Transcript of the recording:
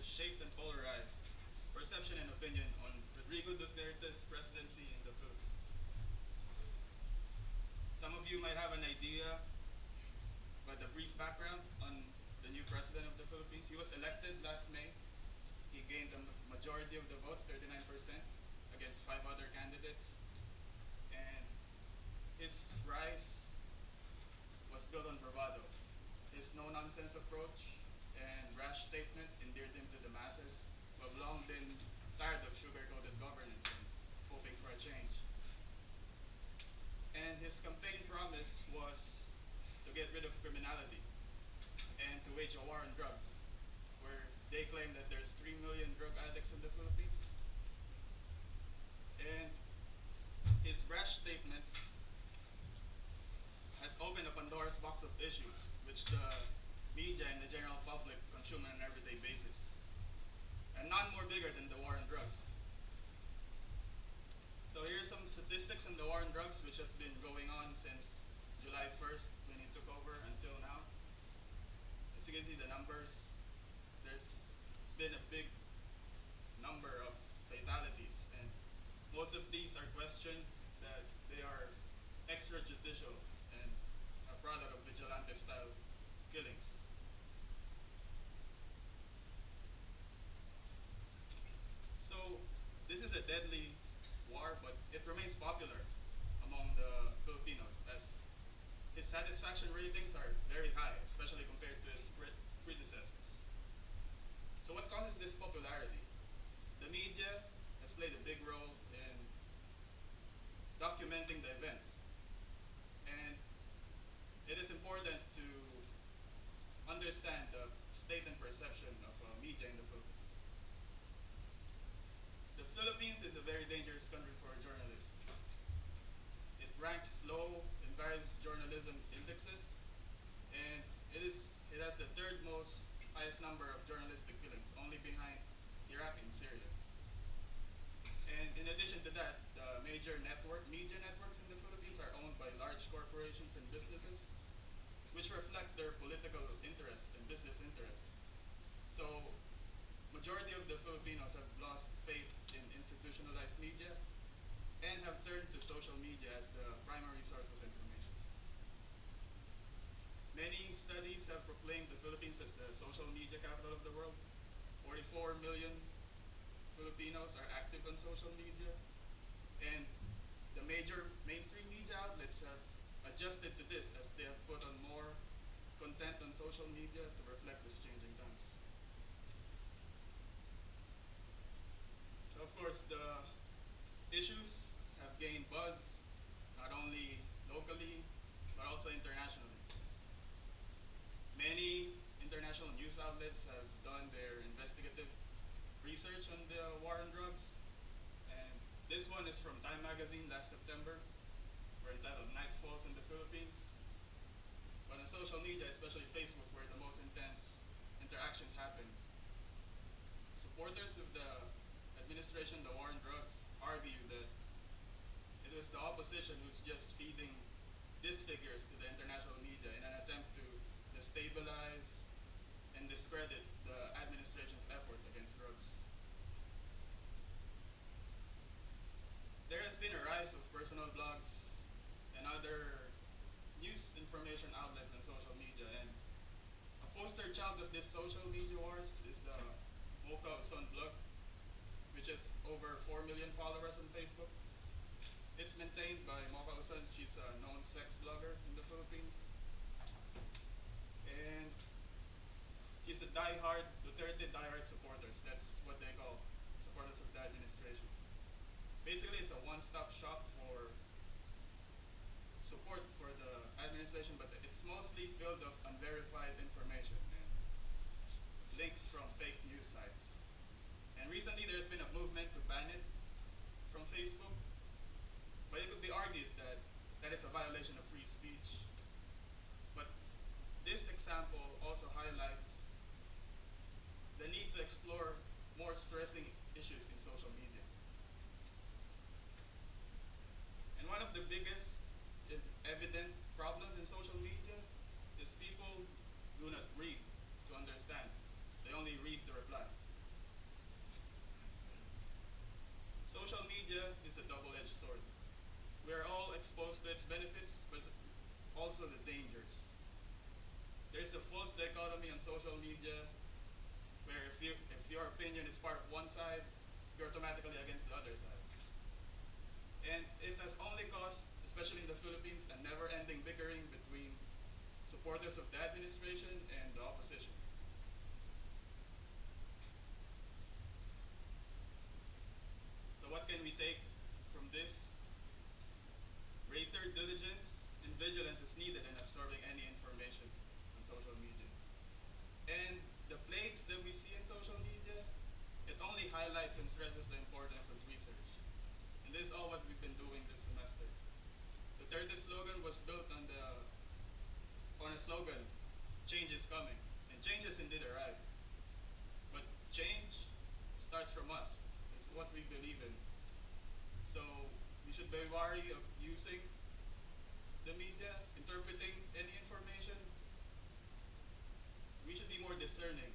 has shaped and polarized perception and opinion on Rodrigo Duterte's presidency in the Philippines. Some of you might have an idea, but a brief background on the new president of the Philippines. He was elected last May. He gained a majority of the votes, 39%, against 5 other candidates. And his rise was built on bravado. His no-nonsense approach and rash statements endeared him to the masses who have long been tired of sugar-coated governance and hoping for a change. And his campaign promise was to get rid of criminality and to wage a war on drugs, where they claim that there's 3 million drug addicts in the Philippines. And his rash statements has opened a Pandora's box of issues, which the media and the general public consume on an everyday basis, and none more bigger than the war on drugs. So here's some statistics on the war on drugs, which has been going on since July 1st when he took over until now. As you can see the numbers, there's been a big number of fatalities, and most of these are questioned that they are extrajudicial and a product of vigilante-style killings. So this is a deadly war, but it remains popular among the Filipinos, as his satisfaction ratings are very high, especially compared to his predecessors. So what causes this popularity? The media has played a big role in documenting the events. And it is important to understand the state and perception of media in the Philippines. The Philippines is a very dangerous country for journalists. It ranks low in various journalism indexes, and it has the third most highest number of journalistic killings, only behind Iraq and Syria. And in addition to that, the major media networks in the Philippines are owned by large corporations and businesses, which reflect their political interests and business interests. So, majority of the Filipinos have lost faith in institutionalized media and have turned to social media as the primary source of information. Many studies have proclaimed the Philippines as the social media capital of the world. 44 million Filipinos are active on social media, and the major mainstream media outlets have adjusted to this as they have put on more content on social media to reflect this changing times. So of course, the issues have gained buzz, not only locally, but also internationally. Many international news outlets have done their investigative research on the war on drugs, and this one is from Time Magazine last September. We're entitled Night Falls in the Philippines. But on social media, especially Facebook, where the most intense interactions happen, supporters of the administration, the war on drugs, argue that it was the opposition who's just feeding these figures to the international media in an attempt to destabilize and discredit the administration's effort against drugs. There has been a rise of personal blogs and other news information outlets on social media, and a poster child of this social media wars is the blog, which has over 4 million followers on Facebook. It's maintained by Mocha Uson. She's a known sex blogger in the Philippines. And she's a Duterte diehard supporters. That's what they call supporters of the administration. Basically, it's a one-stop shop for support for the administration, but it's mostly filled with unverified information and links from fake news sites. And recently, there's been a movement to ban it from Facebook, but it could be argued that that is a violation of free speech. But this example also highlights the need to explore more stressing issues in social media. And one of the biggest evident problems in social media is people do not read to understand. They only read to reply. social media is a double-edged sword. We are all exposed to its benefits, but also the dangers. There is a false dichotomy on social media where if your opinion is part of one side, you're automatically against the other side. And it has only caused, especially in the Philippines, a never-ending bickering between supporters of the administration and the opposition. So what can we take from this? Greater diligence and vigilance is needed in absorbing any information on social media. And the plagues that we see in social media, it only highlights and stresses the importance of research. And this is all what we've been doing this semester. The 30th slogan was built on a slogan, change is coming. And change has indeed arrived. But change starts from us. It's what we believe in. So we should be wary of using the media, interpreting any information. We should be more discerning